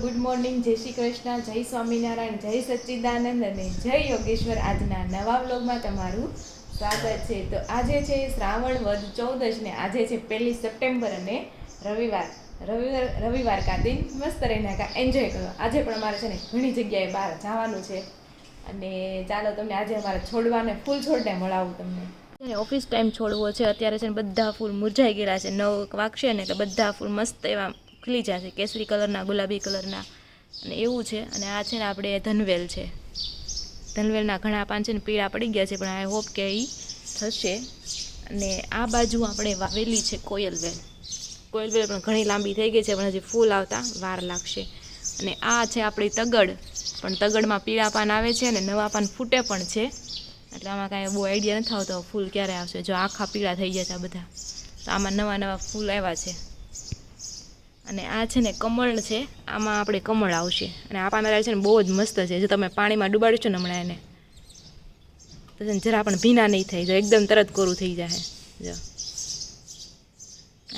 Good morning, જય શ્રી કૃષ્ણ, જય સ્વામિનારાયણ, જય સચ્ચિદાનંદ અને જય યોગેશ્વર. આજના નવા વ્લોગમાં તમારું સ્વાગત છે. તો આજે છે શ્રાવણ વદ 14 ને આજે છે 1 સપ્ટેમ્બર અને રવિવાર કા દિન. મસ્ત રહીને કા એન્જોય કરો. આજે પણ અમારે છે ને ઘણી જગ્યાએ બહાર જવાનું છે અને ચાલો તમને આજે અમારા છોડવાને ફૂલ છોડને મળાવું તમને. ઓફિસ ટાઈમ છોડવો છે અત્યારે છે ને બધા ફૂલ મુરઝાઈ ગયેલા છે. 9 વાગશે ને એટલે બધા ફૂલ મસ્ત એવા ખીલી જશે, કેસરી કલરના, ગુલાબી કલરના અને એવું છે. અને આ છે ને આપણે ધનવેલ છે, ધનવેલના ઘણા પાન છે ને પીળા પડી ગયા છે, પણ આઈ હોપ કે એ થશે. અને આ બાજુ આપણે વાવેલી છે કોયલવેલ. કોયલવેલ પણ ઘણી લાંબી થઈ ગઈ છે, પણ હજી ફૂલ આવતા વાર લાગશે. અને આ છે આપણી તગડ, પણ તગડમાં પીળા પાન આવે છે અને નવા પાન ફૂટે પણ છે, એટલે આમાં કાંઈ બહુ આઈડિયા નથી આવતો ફૂલ ક્યારે આવશે. જો આખા પીળા થઈ ગયા છે આ બધા, તો આમાં નવા નવા ફૂલ આવ્યા છે. અને આ છે ને કમળ છે, આમાં આપણે કમળ આવશે. અને આ પાંદડા છે ને બહુ જ મસ્ત છે. જો તમે પાણીમાં ડુબાડશો ને હમણાં એને તો છે ને જરા પણ ભીના નહીં થાય, જો એકદમ તરત કોરું થઈ જાય. જો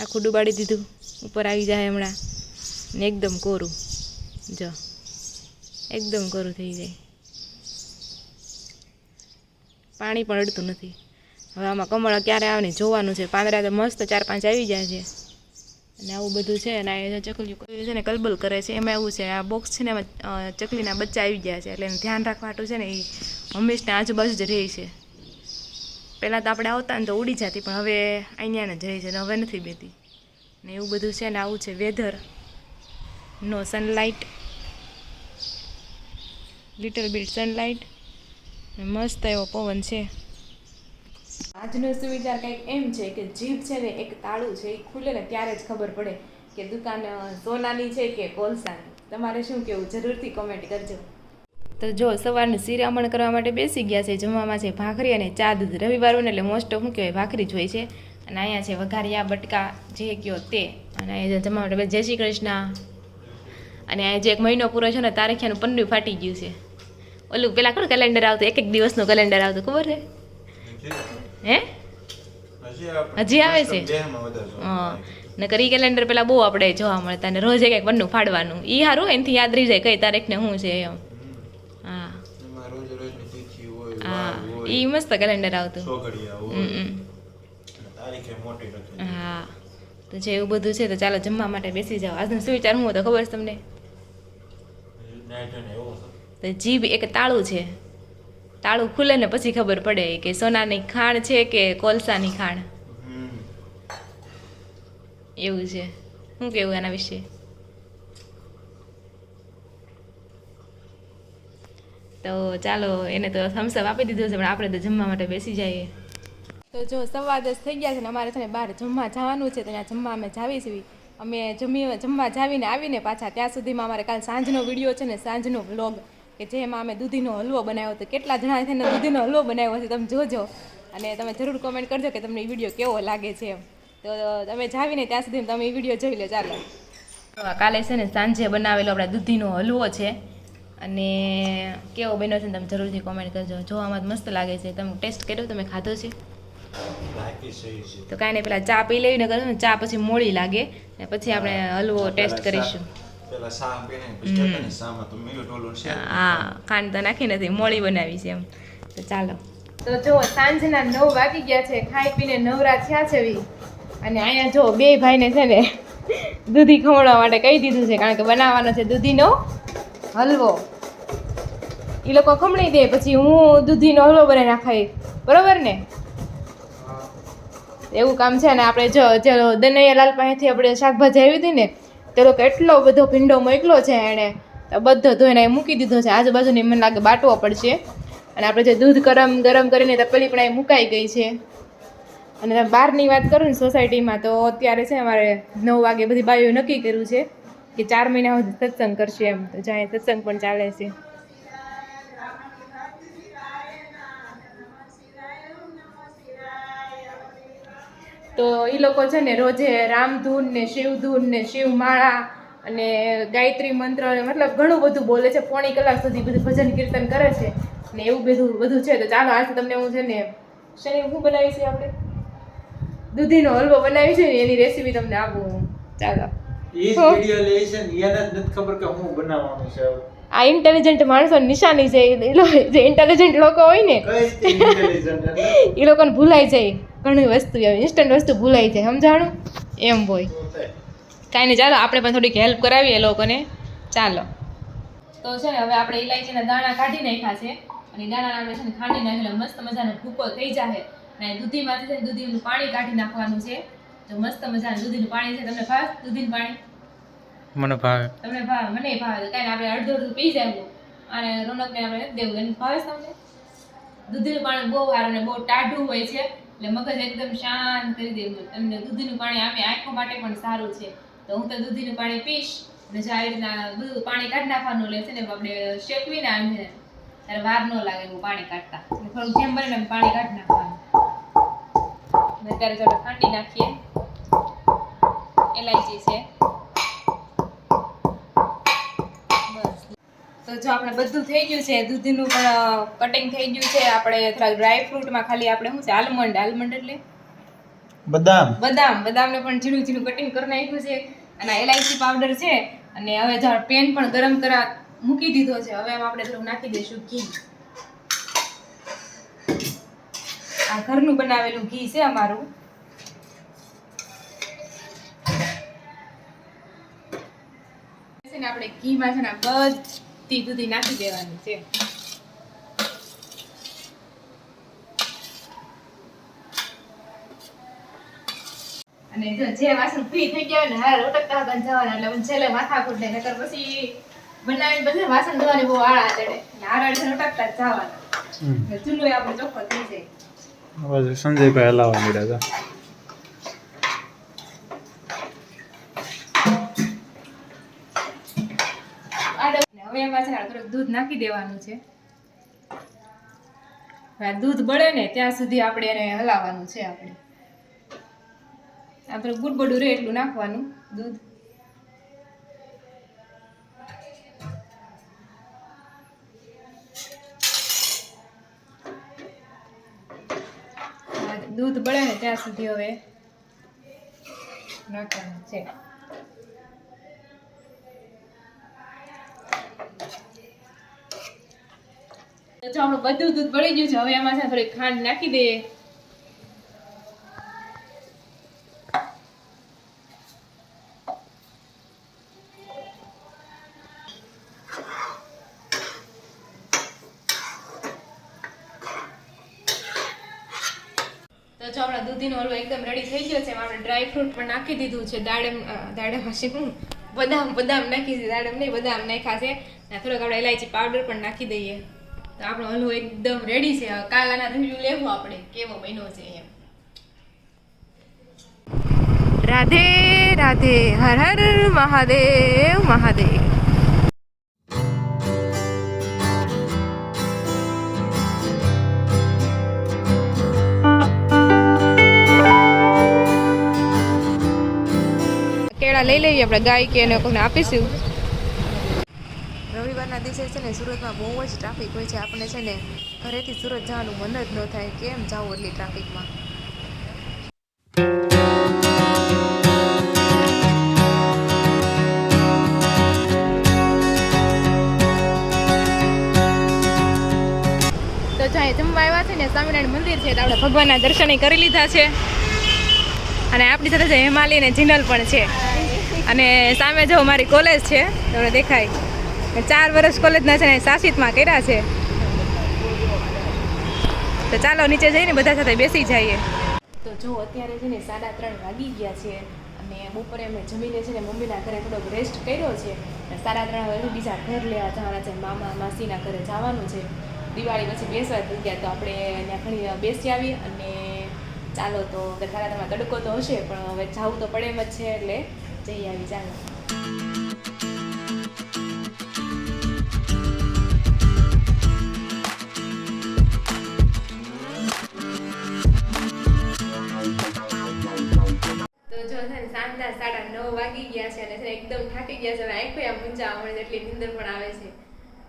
આખું ડુબાડી દીધું, ઉપર આવી જાય હમણાં ને એકદમ કોરું, જો એકદમ કોરું થઈ જાય, પાણી પણ અડતું નથી. હવે આમાં કમળ ક્યારે આવે ને જોવાનું છે. પાંદડા તો મસ્ત 4-5 આવી જાય છે અને આવું બધું છે. અને આ ચકલીઓ છે ને કલબલ કરે છે. એમાં એવું છે, આ બોક્સ છે ને એમાં ચકલીના બચ્ચા આવી ગયા છે, એટલે એને ધ્યાન રાખવા હાટું છે ને એ હંમેશા આજુબાજુ જ રહે છે. પહેલાં તો આપણે આવતા ને તો ઉડી જતી, પણ હવે અહીંયા જ રહે છે ને હવે નથી બેતી ને એવું બધું છે. ને આવું છે વેધર, નો સનલાઇટ, લિટલ બિટ સનલાઇટ, મસ્ત એવો પવન છે. આજનો સુવિચાર કંઈક એમ છે કે જીભ છે ને એક તાળું છે, એ ખુલે ને ત્યારે જ ખબર પડે કે દુકાન સોનાની છે કે કોલસાની. તમારે શું કહેવું જરૂરથી કોમેન્ટ કરજો. તો જો સવારનું શિરામણ કરવા માટે બેસી ગયા છે. જમવામાં છે ભાખરી અને ચા દૂધ. રવિવાર હોય ને એટલે મોસ્ટ ઓફ શું કહેવાય ભાખરી જ હોય છે. અને અહીંયા છે વઘારિયા બટકા, જે કયો તે. અને અહીંયા જમવા માટે જય શ્રી કૃષ્ણ. અને અહીંયા જે 1 મહિનો પૂરો છે ને તારીખિયાનું પન્નું ફાટી ગયું છે. ઓલું પેલા કોણ કેલેન્ડર આવતું, 1-1 દિવસનું કેલેન્ડર આવતું, ખબર છે? હે હજી આવે છે? હા, નકર ઈ કેલેન્ડર પેલા બહુ આપણે જોવા મળતા ને રોજ 1-1 પન્નું ફાડવાનું. ઈ સારું, એનાથી યાદ રહી જાય કઈ તારીખને શું છે એમ. હા હા, ઈ મસ્ત કેલેન્ડર આવતું. હા, તો જે એવું બધું છે. તો ચાલો જમવા માટે બેસી જાઓ. આજનો શું વિચાર હું હતો ખબર છે તમને? તો જીભ એક તાળું છે, તાળું ખુલે ને પછી ખબર પડે કે સોનાની ખાણ છે કે કોલસાની ખાણ. એવું છે. શું કેવું એના વિશે? તો ચાલો, એને તો થમ્સઅપ આપી દીધું છે, પણ આપણે તો જમવા માટે બેસી જઈએ. તો જો 10:15 થઈ ગયા છે ને અમારે છે ને બહાર જમવા જવાનું છે, તો ત્યાં જમવા અમે જાવીશું. અમે જમવા જાવીને આવીને પાછા ત્યાં સુધીમાં અમારે કાલ સાંજનો વિડીયો છે ને, સાંજનો વ્લોગ, કે જેમાં અમે દૂધીનો હલવો બનાવ્યો હતો. કેટલા જણા થઈને દૂધીનો હલવો બનાવ્યો છે તમે જોજો, અને તમે જરૂર કોમેન્ટ કરજો કે તમને એ વિડીયો કેવો લાગે છે એમ. તો તમે જાવીને ત્યાં સુધી તમે એ વિડીયો જોઈ લો. ચાલો, કાલે છે ને સાંજે બનાવેલો આપણે દૂધીનો હલવો છે, અને કેવો બન્યો છે ને તમે જરૂરથી કોમેન્ટ કરજો. જોવામાં મસ્ત લાગે છે. તમે ટેસ્ટ કર્યો, તમે ખાધો છે? તો કાંઈ નહીં, પેલા ચા પી લેવી ને, કરો ને ચા પછી મોડી લાગે ને પછી આપણે હલવો ટેસ્ટ કરીશું. હા, ખાંડ તો નાખી નથી, મોળી બનાવી છે એમ. તો ચાલો, તો જો સાંજના 9 વાગી ગયા છે, ખાઈ પીને નવરા થયા છે. અને અહીંયા જો 2 ભાઈને છે ને દૂધી ખવડાવવા માટે કહી દીધું છે, કારણ કે બનાવવાનો છે દૂધીનો હલવો. એ લોકો ખમણી દે, પછી હું દૂધીનો હલવો બનાવી નાખાય, બરોબર ને? એવું કામ છે. ને આપણે જો દનૈયાલાલ પાસેથી આપણે શાકભાજી આવી હતી ને, તે લોકો એટલો બધો ભીંડો મોકલો છે એણે, તો બધો ધોઈને મૂકી દીધો છે. આજુબાજુની મને લાગે બાટવો પડશે. અને આપણે જે દૂધ ગરમ કરીને તપેલી પણ અહીં મુકાઈ ગઈ છે. અને બહારની વાત કરું ને સોસાયટીમાં તો અત્યારે છે અમારે 9 વાગે બધી બાઈઓ નક્કી કર્યું છે કે 4 મહિના સુધી સત્સંગ કરશે એમ. તો જ્યાં સત્સંગ પણ ચાલે છે. તો એ લોકો છે ને રોજે રામધૂન ને શિવધૂન ને શિવમાળા અને ગાયત્રી મંત્ર મતલબ ઘણું બધું બોલે છે. 1.5 કલાક સુધી બધું ભજન કીર્તન કરે છે ને એવું બધું છે. તો ચાલો આજે તમને હું છે ને શેની શું બનાવી છે આપણે દૂધીનો હલવો બનાવી છે ને એની રેસીપી તમને આપું. ચાલો ઈ જ વિડિયો લે છે ને એને જ નથી ખબર કે હું બનાવવાનું છે. આ ઇન્ટેલિજન્ટ માણસોની નિશાની છે. જે ઇન્ટેલિજન્ટ લોકો હોય ને કઈ ઇન્ટેલિજન્ટ એટલે એ લોકોને ભૂલાઈ જાય ઘણી વસ્તુ, ઇન્સ્ટન્ટ વસ્તુ ભૂલાઈ જાય, સમજાણું એમ હોય. કાંઈ નહીં, ચાલો આપણે પણ થોડીક હેલ્પ કરાવીએ એ લોકોને. ચાલો તો છે ને હવે આપણે ઇલાયચીના દાણા કાઢી નાખ્યા છે અને દાણા આપણે છે ને ખાંડી નાખેલા મસ્ત મજાનો ભૂકો થઈ જાય. અને દૂધીમાંથી છે ને દૂધીનું પાણી કાઢી નાખવાનું છે. તો મસ્ત મજાનું દૂધીનું પાણી છે. તમને ભાવે દૂધીનું પાણી? મને ભાવે. તમને ભાવે? મને ભાવે. કાંઈ આપણે અડધું પી જાય અને રોનકને આપણે નથી દેવું. એને ભાવે તમને? દૂધીનું પાણી બહુ સારું ને બહુ ટાઢું હોય છે એટલે મગજ એકદમ શાંત કરી દેવું. તમને દૂધીનું પાણી આપે આંખો માટે પણ સારું છે. તો હું તો દૂધીનું પાણી પીશ. અને જો આવી રીતના બધું પાણી કાઢી નાખવાનું લે છે ને આપણે શેકવીને આમ છે ત્યારે વાર ન લાગે એવું પાણી કાઢતા. થોડુંક જેમ બને એમ પાણી કાઢી નાખવાનું. અત્યારે ચાલો ખાંડી નાખીએ. એલાયચી છે બસ. તો જો આપણે બધું થઈ ગયું છે. દૂધીનું પણ કટિંગ થઈ ગયું છે. આપણે થોડા ડ્રાય ફ્રૂટમાં ખાલી આપણે શું છે આલમંડ એટલે બદામને પણ ઝીણું ઝીણું કટિંગ કરી નાખ્યું છે. અને એલાયચી પાવડર છે. અને હવે જો પેન પણ ગરમ કરવા મૂકી દીધો છે. હવે એમાં આપણે થોડું નાખી દઈશું ઘી. આ ઘરનું બનાવેલું ઘી છે અમારું. આપણે ઘીમાં છે ને બધી દૂધી નાખી દેવાની છે. અને જો જે વાસણ ફ્રી થઈ ગયા ને હારે ઉટકતા હતા જવાના એટલે છેલ્લે માથાકૂટ ને નકર પછી બનાવીને પછી વાસણ ધોવાની બહુ આળા ચડે એટલે હારે ઉટકતા જ જવાના. ચૂલો આપણે ચોખ્ખો થઈ જાય. હવે સંજયભાઈ હલાવવા મળ્યા હતા. હવે એમાં છે ને થોડુંક દૂધ નાખી દેવાનું છે. દૂધ બળે ને ત્યાં સુધી આપણે એને હલાવવાનું છે. આપણે ગુડબડું રહે એટલું નાખવાનું દૂધ. દૂધ બળે ને ત્યાં સુધી હવે નાખવાનું છે. તો આપણું બધું દૂધ બળી ગયું છે. હવે એમાં છે થોડી ખાંડ નાખી દઈએ. તો જો આપણા દૂધીનો હલવો એકદમ રેડી થઈ ગયો છે. એમાં આપણે ડ્રાય ફ્રૂટ પણ નાખી દીધું છે. દાડમ શું બદામ નાખી છે. દાડમ નહીં બદામ નાખ્યા છે. અને થોડોક આપણે ઇલાયચી પાવડર પણ નાખી દઈએ. તો આપણો હલવો એકદમ રેડી છે. કાલ આના રિવ્યુ લેવું આપણે કેવો બન્યો છે એમ. રાધે રાધે, હર હર મહાદેવ મહાદેવ. કેળા લઈ લઈએ આપણે ગાય કે એને કોઈને આપીશું. રવિવારના દિવસે છે ને સુરતમાં બહુ જ ટ્રાફિક હોય છે. આપણને છે ને ઘરેથી સુરત જવાનું મન જ ન થાય. કેમ જવું એટલી ટ્રાફિકમાં. તો જાય જમવા આવ્યા છે ને સ્વામિનારાયણ મંદિર છે. તો આપણે ભગવાનના દર્શન કરી લીધા છે. અને આપણી સાથે છે હિમાલી ને જીનલ પણ છે. અને સામે જો મારી કોલેજ છે તમને દેખાય. 4 વર્ષ કોલેજના છે ને સાસિતમાં કર્યા છે. તો ચાલો નીચે જઈને બધા સાથે બેસી જઈએ. તો જો અત્યારે છે ને 3:30 વાગી ગયા છે. અને બપોરે અમે જમીને છે ને મમ્મીના ઘરે થોડોક રેસ્ટ કર્યો છે. 3:30 વાગે બીજા ઘર લેવા જવાના છે. મામા માસીના ઘરે જવાનું છે. દિવાળી પછી બેસવા થઈ ગયા તો આપણે ત્યાં ઘણી બેસી આવી અને ચાલો તો ગરખારામાં તડકો તો હશે પણ હવે જવું તો પડે એમ જ છે એટલે જઈ આવી ચાલો. તો જો છે ને સાંજના 9:30 વાગી ગયા છે અને છે ને એકદમ થાકી ગયા છે હવે આંખો આમ મૂંઝાવા મળે એટલી નીંદર પણ આવે છે.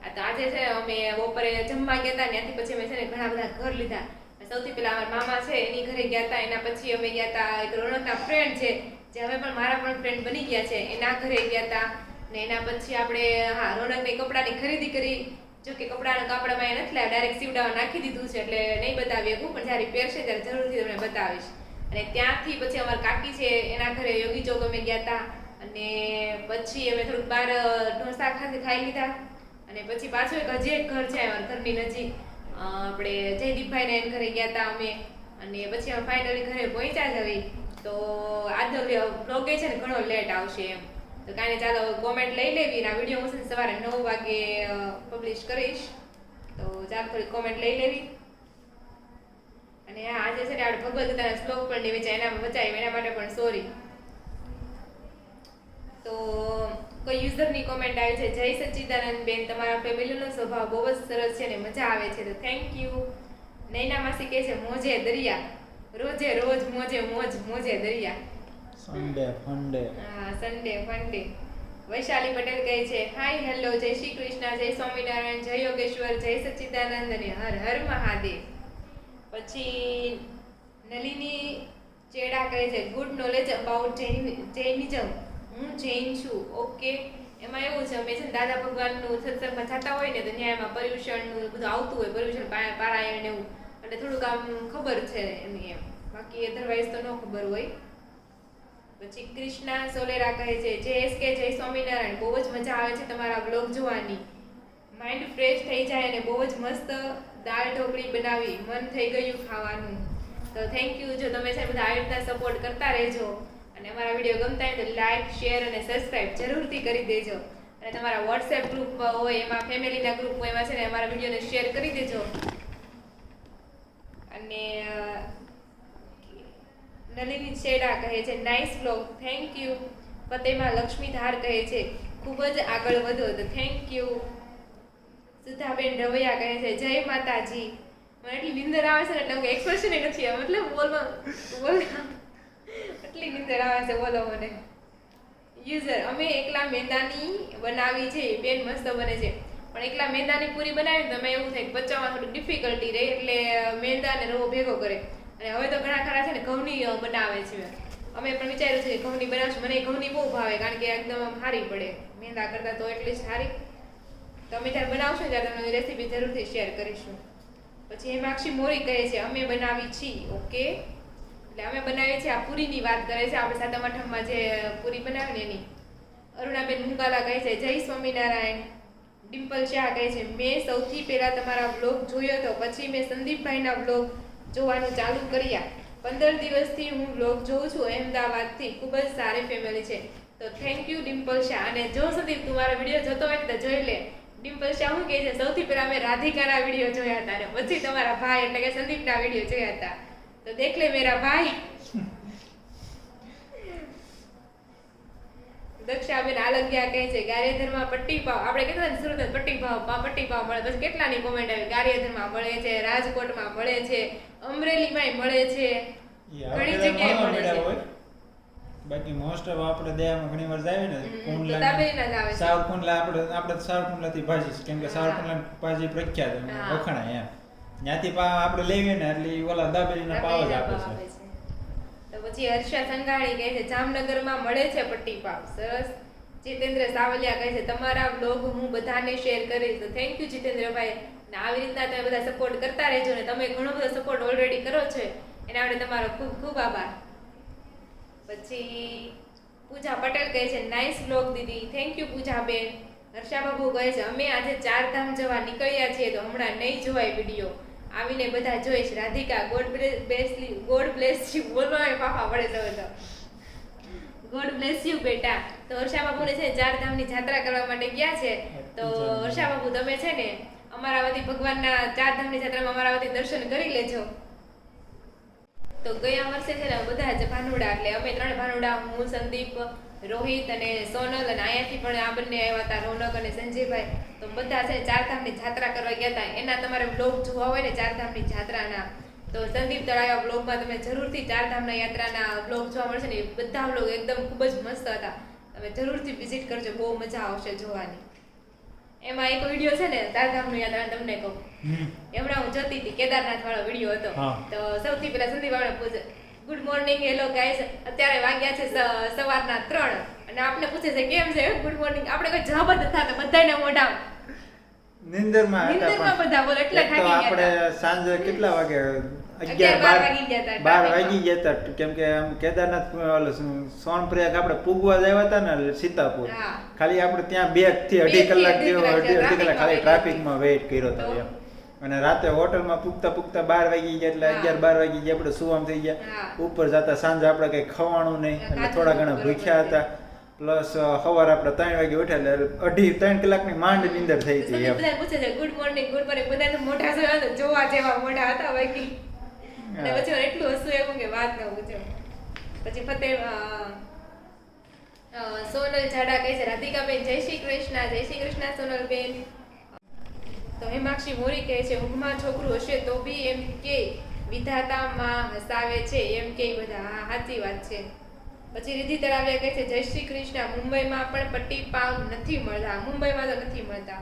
આ તો આજે છે અમે બપોરે જમવા ગયા હતા ત્યાંથી પછી અમે છે ને ઘણા બધા ઘર લીધા. સૌથી પહેલા અમારા મામા છે એની ઘરે ગયા હતા, એના પછી અમે ગયા હતા એક રોનકના ફ્રેન્ડ છે જે હવે પણ મારા પણ ફ્રેન્ડ બની ગયા છે એના ઘરે ગયા હતા. ને એના પછી આપણે રોનકની કપડાની ખરીદી કરી. જો કે કપડાના કાપડામાં એ નથી લાવ્યા, ડાયરેક્ટ સીવડાવવા નાખી દીધું છે એટલે નહીં બતાવી શકું, પણ જ્યારે પહેરશે ત્યારે જરૂરથી તમને બતાવીશ. અને ત્યાંથી પછી અમારા કાકી છે એના ઘરે યોગી ચોક અમે ગયા હતા અને પછી અમે થોડુંક બહાર ઢોસા ખાઈ લીધા અને પછી પાછું હજી એક ઘર છે અમારા ઘરની નજીક આપણે જયદીપભાઈને એના ઘરે ગયા હતા અમે અને પછી અમે ફાઇનલી ઘરે પહોંચ્યા જ હવે. તો આજનો બ્લોગ છે ને ઘણો લેટ આવશે એમ તો કાંઈ ચાલો કોમેન્ટ લઈ લેવી અને આ વિડીયો હું સવારે 9 વાગે પબ્લિશ કરીશ. તો ચાલો થોડી કોમેન્ટ લઈ લેવી. અને આજે છે ને આપણે ભગવદ ગીતાના શ્લોક પણ નહીં વેચાય એના બચાવ્યું એના માટે પણ સોરી. તો કોઈ યુઝરની કોમેન્ટ આવી છે, જય સચ્ચિદાનંદ બેન તમારા ફેમિલીનો સ્વભાવ બહુ જ સરસ છે અને મજા આવે છે તો થેન્ક યુ. નૈના માસી કહે છે મોજે દરિયા, રોજે રોજ મોજે મોજે દરિયા. Sunday funday. હા સન્ડે ફંડે. વૈશાલી પટેલ કહે છે હાય હેલો, જય શ્રી કૃષ્ણ, જય સ્વામિનારાયણ, જય યોગેશ્વર, જય સચ્ચિદાનંદ અને હર હર મહાદેવ. પછી નલિની ચેડા કહે છે ગુડ નોલેજ અબાઉટ જૈનિઝમ, હું જૈન છું. ઓકે, એમાં એવું છે અમે છે ને દાદા ભગવાનનું સત્સંગમાં જતા હોય ને તો ત્યાં એમાં પર્યુષણનું બધું આવતું હોય, પર્યુષણ પારાયણ એવું એટલે થોડુંક આમ ખબર છે એની એમ, બાકી અધરવાઇઝ તો ન ખબર હોય. પછી કૃષ્ણા સોલેરા કહે છે જય એસકે, જય સ્વામિનારાયણ, બહુ જ મજા આવે છે તમારા બ્લોગ જોવાની, માઇન્ડ ફ્રેશ થઈ જાય અને બહુ જ મસ્ત દાળ ઢોકળી બનાવી, મન થઈ ગયું ખાવાનું. તો થેન્ક યુ. જો તમે છે બધા આવી રીતના સપોર્ટ કરતા રહેજો અને અમારા વિડીયો ગમતા હોય તો લાઈક શેર અને સબસ્ક્રાઇબ જરૂરથી કરી દેજો. અને તમારા વોટ્સએપ ગ્રુપ હોય એમાં ફેમિલીના ગ્રુપ હોય એમાં છે ને અમારા વિડીયોને શેર કરી દેજો. અને નલિની છેડા કહે છે નાઇસ બ્લોગ, થેન્ક યુ. ફતેમા લક્ષ્મીધાર કહે છે ખૂબ જ આગળ વધો તો થેન્ક યુ. સુધાબેન રવૈયા કહે છે જય માતાજી. મને એટલી નિંદર આવે છે ને એટલે હું એક્સપ્રેશન નથી આવે, મતલબ બોલ એટલી નિંદર આવે છે બોલો મને. યુઝર અમે એકલા મેંદાની બનાવી છે બેન મસ્ત બને છે, પણ એકલા મેંદાની પૂરી બનાવી તો મેં એવું થાય કે પચાવવામાં થોડી ડિફિકલ્ટી રહે એટલે મેંદા અને રવો ભેગો કરે. અને હવે તો ઘણા ખરા છે ને ઘઉંની બનાવે છે. અમે પણ વિચાર્યું છે કે ઘઉંની બનાવશું, મને ઘઉંની બહુ ભાવે કારણ કે એકદમ સારી પડે મેંદા કરતાં તો એટલી સારી. તમે જ્યારે બનાવશો ત્યારે તમને રેસીપી જરૂરથી શેર કરીશું. પછી હેમાક્ષી મોરી કહે છે અમે બનાવી છીએ. ઓકે, એટલે અમે બનાવીએ છીએ આ પૂરીની વાત કરે છે, આપણે સાતમ આઠમમાં જે પૂરી બનાવે ને એની. અરુણાબેન મુંગાલા કહે છે જય સ્વામિનારાયણ. ડિમ્પલ શાહ કહે છે મેં સૌથી પહેલા તમારા બ્લોગ જોયો હતો, પછી મેં સંદીપભાઈના બ્લોગ જોવાનું ચાલુ કર્યા. 15 દિવસથી હું બ્લોગ જોઉં છું અહેમદાબાદથી, ખૂબ જ સારી ફેમિલી છે. તો થેન્ક યુ ડિમ્પલ શાહ. અને જો સંદીપ તું મારો વિડીયો જોતો હોય તો જોઈ લે. ડિમ્પલ શાહ શું કહે છે સૌથી પહેલા મેં રાધિકાના વિડીયો જોયા હતા અને પછી તમારા ભાઈ એટલે કે સંદીપના વિડીયો જોયા હતા. તો દેખ લે મેરા ભાઈ. દક્ષાબેન આલગ્યા કહે છે ગારિયાધરમાં પટ્ટી પાવ, આપણે કહેતા ને સુરત પટ્ટી પાવ મળે. પછી કેટલાની કોમેન્ટ આવી ગારિયાધરમાં મળે છે, રાજકોટમાં મળે છે, અમરેલીમાંય મળે છે, ઘણી જગ્યાએ મળે છે. બાકી મોસ્ટ ઓફ આપણે દયામાં ઘણી વાર જાય ને કુંડલા દાબેલીના જ આવે છે. સાવ કુંડલા આપણે સાવ કુંડલાથી ભાજી છે, કેમ કે સાવ કુંડલા ભાજી પ્રખ્યાત છે, વખણાય એમ ત્યાંથી આપણે લેવીએ ને એટલે ઓલા દાબેલીના પાવ જ આપે છે. તો પછી હર્ષા સંઘાણી કહે છે જામનગરમાં મળે છે પટ્ટી પાવ, સરસ. જીતેન્દ્ર સાવલિયા કહે છે તમારા બ્લોગ હું બધાને શેર કરીશ. તો થેન્ક યુ જીતેન્દ્રભાઈ. અને આવી રીતના તમે બધા સપોર્ટ કરતા રહેજો ને તમે ઘણો બધો સપોર્ટ ઓલરેડી કરો છો એના માટે તમારો ખૂબ ખૂબ આભાર. પછી પૂજા પટેલ કહે છે નાઇસ બ્લોગ દીદી, થેન્ક યુ પૂજાબેન. હર્ષા બાબુ કહે છે અમે આજે 4 ધામ જવા નીકળ્યા છીએ તો હમણાં નહીં જોવાય વિડીયો, આવીને બધા જોઈશ. રાધિકા ગોડ બ્લેસ યુ બોલવા પાપા પડે તમે તો. ગોડ બ્લેસ યુ બેટા. તો હર્ષા બાબુને છે 4 ધામની યાત્રા કરવા માટે ગયા છે. તો હર્ષા બાબુ તમે છે ને અમારા વતી ભગવાનના 4 ધામની યાત્રામાં અમારા વતી દર્શન કરી લેજો. તો ગયા વર્ષે છે ને બધા જ ભાનુડા, એટલે અમે 3 ભાનુડા, હું, સંદીપ, રોહિત અને સોનલ, અને અહીંયાથી પણ આ બંને આવ્યા હતા, રોનક અને સંજયભાઈ. તો બધા છે ચારધામની જાત્રા કરવા ગયા હતા. એના તમારે બ્લોગ જોવા હોય ને ચારધામની જાત્રાના, તો સંદીપ તળાયા બ્લોગમાં તમે જરૂરથી ચારધામના યાત્રાના બ્લોગ જોવા મળશે ને. બધા બ્લોગ એકદમ ખૂબ જ મસ્ત હતા. તમે જરૂરથી વિઝિટ કરજો, બહુ મજા આવશે જોવાની. એમાં એક વિડીયો છે ને ચારધામની યાત્રા, તમને કહું, હમણાં હું જતી હતી, કેદારનાથ વાળો વિડીયો હતો. તો સૌથી પહેલા સંદીપ આપણે પૂછે, ગુડ મોર્નિંગ, હેલો ગાઈસ, અત્યારે વાગ્યા છે સવારના 3 અને આપને પૂછે છે કેમ છે, ગુડ મોર્નિંગ. આપણે કોઈ જવાબ જ નથી થતો, બધાને મોઢા નિંદરમાં બધા બોલે, એટલે થાકી ગયા આપણે હતા. સાંજે કેટલા વાગે 11-12 વાગી ગયા હતા. 12 વાગી ગયા હતા. કેમ કે આમ કેદારનાથ સોનપ્રયાગ આપણે પૂગવા જ આવ્યા હતા ને સીતાપુર. હા. ખાલી આપણે ત્યાં 2 થી 2.5 કલાક જેવો, 2.5 કલાક ખાલી ટ્રાફિકમાં વેઇટ કર્યો હતો તો. એમ. અને રાતે હોટલમાં પૂગતા 12 વાગી ગયા, એટલે 11-12 વાગી ગયા, આપણે સુવામ થઈ ગયા. હા. ઉપર જતા સાંજે આપણે કઈ ખવાનું નહીં, એટલે ખાધું થોડા ઘણા બરોબર ભૂખ્યા છે. હતા. પ્લસ સવારે આપણે 3 વાગે ઉઠ્યા, એટલે 2.5-3 કલાકની માંડ નીંદર થઈ હતી સંદીપ એમ. બધા પૂછે છે ગુડ મોર્નિંગ, ગુડ મોર્નિંગ, બધા મોઢા જોયા તો જોવા જેવા મોઢા હતા બાકી. અને પછી મને એટલું હસવું એવું કે વાત ન પૂછો. પછી સોનલ જાડા કહે છે, રાધિકાબેન જય શ્રી કૃષ્ણ, જય શ્રી કૃષ્ણ સોનલબેન. તો હેમાક્ષી મોરી કહે છે, ઊંઘમાં છોકરું હશે તો બી એમ કે વિધાતામાં હસાવે છે, એમ કે બધા. હા, સાચી વાત છે. પછી રિધિ તળાવિયા કહે છે, જય શ્રી કૃષ્ણ, મુંબઈમાં પણ પટ્ટી પાવ નથી મળતા, મુંબઈમાં તો નથી મળતા.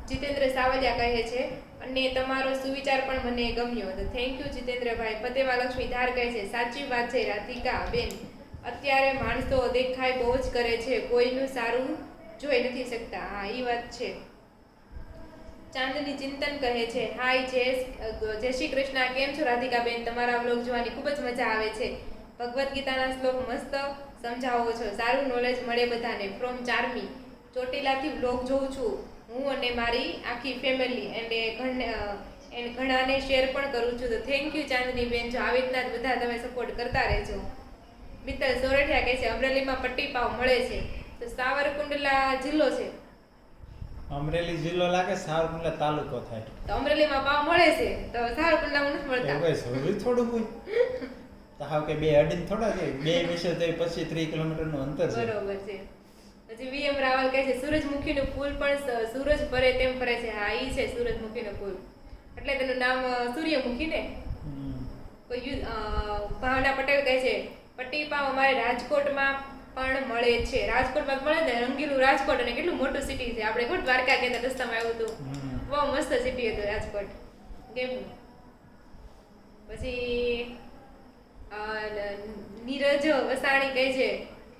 જીતેન્દ્ર સાવલિયા કહે છે, અને તમારો સુવિચાર પણ મને ગમ્યો. તો થેન્ક યુ જીતેન્દ્રભાઈ. ફતેવા લક્ષ્મી ધાર કહે છે, સાચી વાત છે રાધિકા બેન, અત્યારે માણસો દેખાય બહુ જ કરે છે, કોઈનું સારું જોઈ નથી શકતા. હા, એ વાત છે. ચાંદની ચિંતન કહે છે, હાય જય શ્રી કૃષ્ણ, કેમ છો રાધિકાબેન? તમારા વ્લોગ જોવાની ખૂબ જ મજા આવે છે. ભગવદ્ ગીતાના શ્લોક મસ્ત સમજાવો છો, સારું નોલેજ મળે બધાને. ફ્રોમ ચાર્મી, ચોટીલાથી વ્લોગ જોઉં છું હું અને મારી આખી ફેમિલી, એન્ડ ઘણાને શેર પણ કરું છું. તો થેન્ક યુ ચાંદની બેન, જો આવી રીતના જ બધા તમે સપોર્ટ કરતા રહેજો. મિત્તલ સોરઠિયા કહે છે, અમરેલીમાં પટ્ટી પાવ મળે છે. તો સાવરકુંડલા જિલ્લો છે, અમરેલી જિલ્લો લાગે, સાવરકુંડલા તાલુકો થાય. તો અમરેલીમાં પાવ મળે છે, તો સાવરકુંડલામાં નથી મળતા. એવું છે થોડું કોઈ તો હાવ કે 2 અડીને થોડા છે, 2 વિશે તો પછી 3 કિલોમીટરનું અંતર છે. બરોબર છે. પછી વીએમ રાવલ કહે છે, સૂરજમુખીનું ફૂલ પણ સૂરજ ફરે તેમ ફરે છે. હા, ઈ છે સૂરજમુખીનું ફૂલ, એટલે તેનું નામ સૂર્યમુખી ને. કોઈ ભાવના પટેલ કહે છે, પટ્ટી પાવ અમારે રાજકોટમાં પણ મળે છે. રાજકોટમાં મળે ને, રંગીલું રાજકોટ, અને કેટલું મોટું સિટી છે. આપણે કોટ દ્વારકા ગયા હતા, રસ્તામાં આવ્યું હતું, બહુ મસ્ત સિટી હતું રાજકોટ. કેમનું. પછી નીરજ વસાણી કહે છે,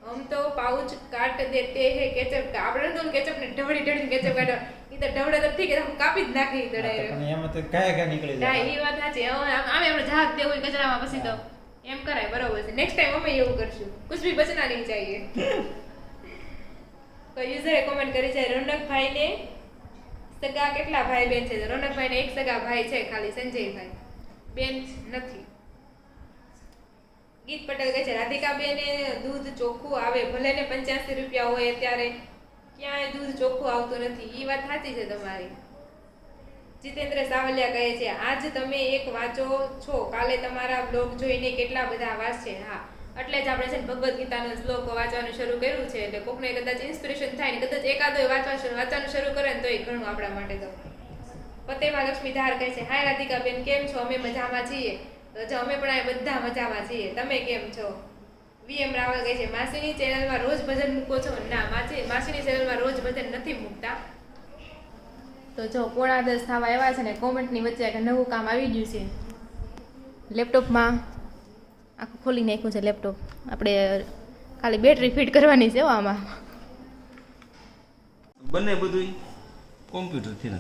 હમ તો પાઉચ કાટ દેતે હે કેચપ કા. આપણે તો કેચપ ને ઢવડી કેચપ કાઢો, ઈ તો ઢવડે તો ઠીક, હું કાપી જ નાખી દડાય. પણ એમાં તો કયા નીકળી ના, જાય. ઈ વાત સાચી. આમે આપણે જહાજ દેવું કચરામાં, પછી તો એમ કરાય. બરોબર છે, નેક્સ્ટ ટાઈમ અમે એવું કરશું, કુછ ભી બચના નહીં ચાહીએ. કોઈ યુઝરે કોમેન્ટ કરી છે, રોનકભાઈ ને સગા કેટલા ભાઈ બેન છે? રોનકભાઈ ને એક સગા ભાઈ છે ખાલી, સંજયભાઈ, બેન નથી. ગીત પટેલ કહે છે, રાધિકાબેન દૂધ ચોખ્ખું આવે, ભલે ને 85 રૂપિયા હોય, અત્યારે ક્યાંય દૂધ ચોખ્ખું આવતું નથી. ઈ વાત સાચી છે તમારી. જીતેન્દ્ર સાવલિયા કહે છે, આજ તમે એક વાંચો છો, કાલે તમારા બ્લોગ જોઈને કેટલા બધા વાંચશે. હા, એટલે જ આપણે છે ને ભગવદ્ ગીતાનો શ્લોક વાંચવાનું શરૂ કર્યું છે, એટલે કોકને કદાચ ઇન્સ્પિરેશન થાય ને, કદાચ એકાદો વાંચવાનું શરૂ કરે ને તો એ ઘણું આપણા માટે. તો ફતેવા લક્ષ્મી ધાર કહે છે, હાય રાધિકાબેન, કેમ છો? અમે મજામાં છીએ. તો જો અમે પણ આ બધા મજામાં છીએ, તમે કેમ છો? વીએમ રાવલ કહે છે, માસીની ચેનલમાં રોજ ભજન મૂકો છો? ના, માસીની ચેનલમાં રોજ ભજન નથી મૂકતા. તો જો 9:45 થવા આવ્યા છે ને, કોમેન્ટની વચ્ચે એક નવું કામ આવી ગયું છે. લેપટોપમાં આખું ખોલી નાખ્યું છે લેપટોપ. આપણે ખાલી બેટરી ફિટ કરવાની છે આમાં. બંને બધું કોમ્પ્યુટરથી ને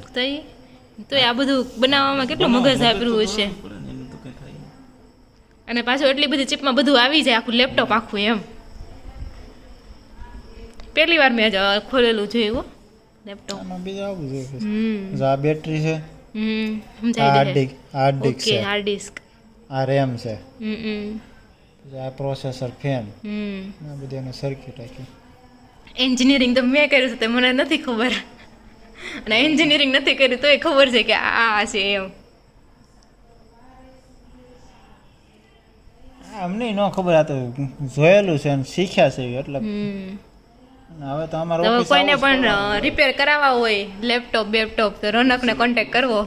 તો આ બધું બનાવવામાં કેટલું મગજ વાપરવું છે. એનું તો કંઈ થાય નહીં. અને પાછું એટલી બધી ચીપમાં બધું આવી જાય, આખું લેપટોપ આખું એમ. પહેલી વાર મેં ખોલેલું જોયું લેપટોપ. આમાં બીજું આવું છે. હમ આ બેટરી છે, સમજાય દે. હાર્ડ ડિસ્ક ઓકે, છે, હાર્ડ ડિસ્ક. આ રેમ છે, હમ પછી આ પ્રોસેસર, ફેન, હમ આ બધી એનું સર્કિટ આખી. એન્જિનિયરિંગ તો મેં કર્યું છે, તે મને નથી ખબર. અને એન્જિનિયરિંગ નથી કર્યું તોય ખબર છે કે આ છે એમ. અમને ન ખબર, આ તો જોયેલું છે અને શીખ્યા છે એટલે. અને હવે તો અમારો તો કોઈને પણ રિપેર કરાવવા હોય લેપટોપ તો રોનકને કોન્ટેક્ટ કરવો.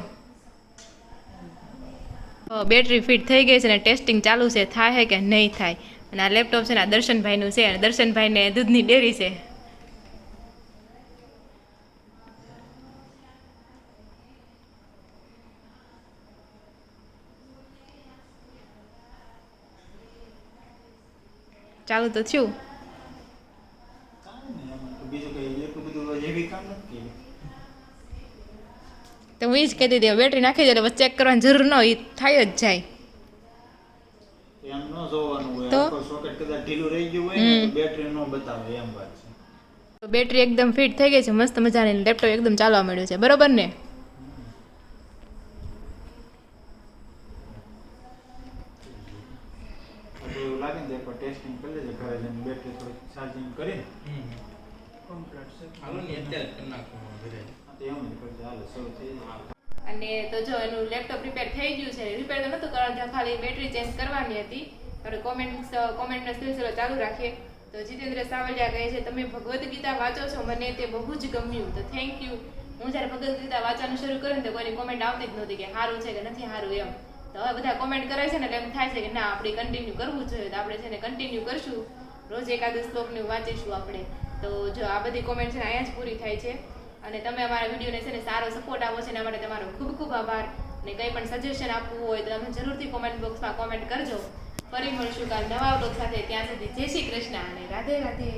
બેટરી ફિટ થઈ ગઈ છે ને ટેસ્ટિંગ ચાલુ છે, થાય કે નહીં થાય. અને આ લેપટોપ છે ને આ દર્શનભાઈનું છે, અને દર્શનભાઈને દૂધની ડેરી છે. ચાલુ તો થયું. બીજું કઈ એટલું બધું હેવી કામ નથી. તો હું એ જ કહેતી હતી બેટરી નાખી દે એટલે ચેક કરવાની જરૂર ન હોય, એ થાય જ જાય. એમ ન જોવાનું હોય, તો? આખો સોકેટ કદાચ ઢીલું રહી ગયું હોય ને તો બેટરી ન બતાવે એમ વાત છે. તો બેટરી એકદમ ફિટ થઈ ગઈ છે, મસ્ત મજાની. લેપટોપ એકદમ ચાલવા મળ્યું છે, બરોબર ને? તો એવું લાગે ને એકવાર ટેસ્ટિંગ કરી લેજે ઘરે જઈને, બેટરી થોડી ચાર્જિંગ કરીને. હાલો ને અત્યારે કરી નાખો ઘરે. હા તો એમ જ કરજે, હાલો શરૂ થઈ જાય. અને તો જો એનું લેપટોપ રિપેર થઈ ગયું છે. રિપેર તો નહોતું કરવાનું, ખાલી બેટરી ચેન્જ કરવાની હતી. આપણે કોમેન્ટનો સિલસિલો ચાલુ રાખીએ. તો જીતેન્દ્ર સાવલિયા કહે છે, તમે ભગવદ્ ગીતા વાંચો છો, મને તે બહુ જ ગમ્યું. તો થેન્ક યુ. હું જ્યારે ભગવદ્ ગીતા વાંચવાનું શરૂ કર્યું તો કોઈની કોમેન્ટ આવતી જ નહોતી કે સારું છે કે નથી સારું એમ. તો હવે બધા કોમેન્ટ કરે છે ને એટલે એમ થાય છે કે ના, આપણે કન્ટિન્યુ કરવું જોઈએ. તો આપણે છે ને કન્ટિન્યુ કરશું, રોજ એકાદ શ્લોકને વાંચીશું આપણે. તો જો આ બધી કોમેન્ટ છે ને અહીંયા જ પૂરી થાય છે. અને તમે અમારા વિડીયોને છે ને સારો સપોર્ટ આપો છો, એના માટે તમારો ખૂબ ખૂબ આભાર. અને કંઈ પણ સજેશન આપવું હોય તો તમે જરૂરથી કોમેન્ટ બોક્સમાં કોમેન્ટ કરજો. ફરી મળીશું કાલ નવા વ્લોગ સાથે. ત્યાં સુધી જય શ્રી કૃષ્ણ અને રાધે રાધે.